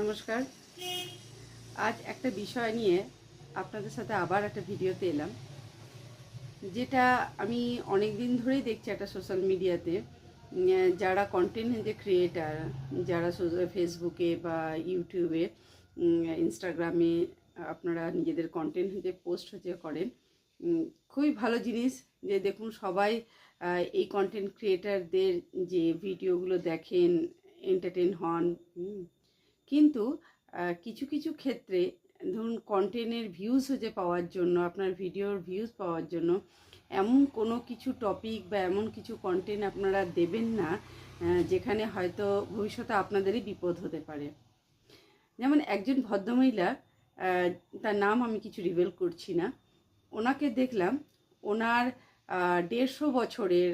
নমস্কার। আজ একটা বিষয় নিয়ে আপনাদের সাথে আবার একটা ভিডিওতে এলাম, যেটা আমি অনেক দিন ধরেই দেখছি একটা সোশ্যাল মিডিয়াতে। যারা কন্টেন্ট যে ক্রিয়েটার, যারা ফেসবুকে বা ইউটিউবে, ইনস্টাগ্রামে আপনারা নিজেদের কন্টেন্ট যে পোস্ট হচ্ছে করেন, খুবই ভালো জিনিস। যে দেখুন, সবাই এই কন্টেন্ট ক্রিয়েটারদের যে ভিডিওগুলো দেখেন, এন্টারটেন হন। কিন্তু কিছু কিছু ক্ষেত্রে ধরুন, কন্টেন্টের ভিউজ হচ্ছে পাওয়ার জন্য, আপনার ভিডিওর ভিউজ পাওয়ার জন্য এমন কোনো কিছু টপিক বা এমন কিছু কন্টেন্ট আপনারা দেবেন না যেখানে হয়তো ভবিষ্যতে আপনাদেরই বিপদ হতে পারে। যেমন একজন ভদ্রমহিলা, তার নাম আমি কিছু রিভিল করছি না, ওনাকে দেখলাম, ওনার 150 বছরের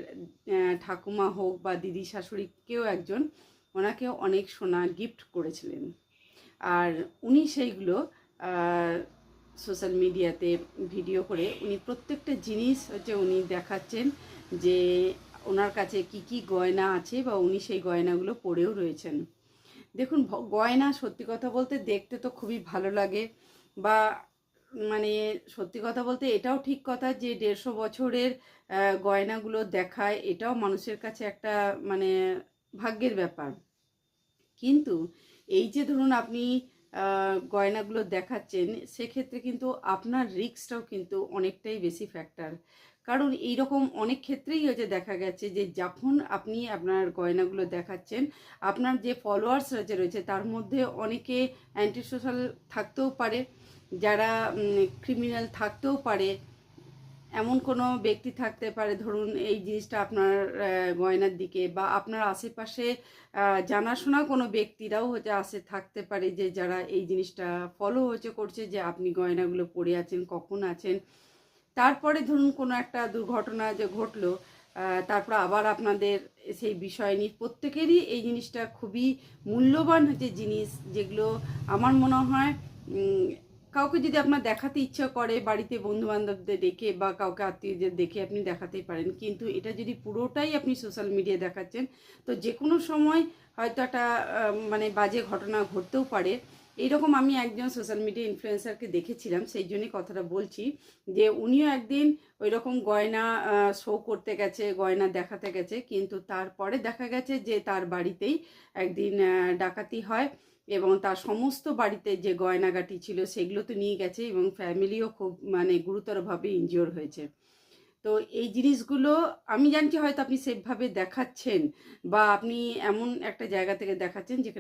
ঠাকুমা হোক বা দিদি শাশুড়ি কেউ একজন ওনাকে অনেক সোনা গিফট করেছিলেন। আর উনি সেইগুলো সোশ্যাল মিডিয়াতে ভিডিও করে উনি প্রত্যেকটা জিনিস হচ্ছে উনি দেখাচ্ছেন যে ওনার কাছে কি কি গয়না আছে, বা উনি সেই গয়নাগুলো পরেও রয়েছেন। দেখুন, গয়না সত্যি কথা বলতে দেখতে তো খুবই ভালো লাগে, বা মানে সত্যি কথা বলতে এটাও ঠিক কথা যে 150 বছরের গয়নাগুলো দেখায়, এটাও মানুষের কাছে একটা মানে ভাগ্যের ব্যাপার। কিন্তু এই যে ধরুন আপনি গয়নাগুলো দেখাচ্ছেন, সেক্ষেত্রে কিন্তু আপনার রিস্কটাও কিন্তু অনেকটাই বেশি ফ্যাক্টর। কারণ এই রকম অনেক ক্ষেত্রেই হয়েছে, দেখা গেছে যে যখন আপনি আপনার গয়নাগুলো দেখাচ্ছেন, আপনার যে ফলোয়ার্সরা যে রয়েছে তার মধ্যে অনেকে অ্যান্টি সোশ্যাল থাকতেও পারে, যারা ক্রিমিনাল থাকতেও পারে। এমন কোনো ব্যক্তি থাকতে পারে, ধরুন এই জিনিসটা আপনার গয়নার দিকে, বা আপনার আশেপাশে জানাশোনা কোনো ব্যক্তিরাও হচ্ছে থাকতে পারে, যে যারা এই জিনিসটা ফলো করছে যে আপনি গয়নাগুলো পরে আছেন, কখন আছেন। তারপরে ধরুন কোনো একটা দুর্ঘটনা যে ঘটলো, তারপর আবার আপনাদের সেই বিষয় নিয়ে প্রত্যেকেরই এই জিনিসটা খুবই মূল্যবান জিনিস, যেগুলো আমার মনে হয় কাউকে যদি আপনার দেখাতে ইচ্ছা করে, বাড়িতে বন্ধু বান্ধবদের ডেকে বা কাউকে আত্মীয়দের দেখে আপনি দেখাতেই পারেন। কিন্তু এটা যদি পুরোটাই আপনি সোশ্যাল মিডিয়ায় দেখাচ্ছেন, তো যে কোনো সময় হয়তো একটা মানে বাজে ঘটনা ঘটতেও পারে। এইরকম আমি একজন সোশ্যাল মিডিয়া ইনফ্লুয়েন্সারকে দেখেছিলাম, সেই জন্যই কথাটা বলছি। যে উনিও একদিন ওই রকম গয়না শো করতে গেছে, গয়না দেখাতে গেছে, কিন্তু তারপরে দেখা গেছে যে তার বাড়িতেই একদিন ডাকাতি হয়, এবং তার সমস্ত বাড়িতে যে গয়নাগাটি ছিল সেগুলো তো নিয়ে গেছে, এবং ফ্যামিলিও খুব মানে গুরুতরভাবে ইনজিওর হয়েছে। তো এই জিনিসগুলো আমি জানছি হয়তো আপনি সেভাবে দেখাচ্ছেন, বা আপনি এমন একটা জায়গা থেকে দেখাচ্ছেন যেখানে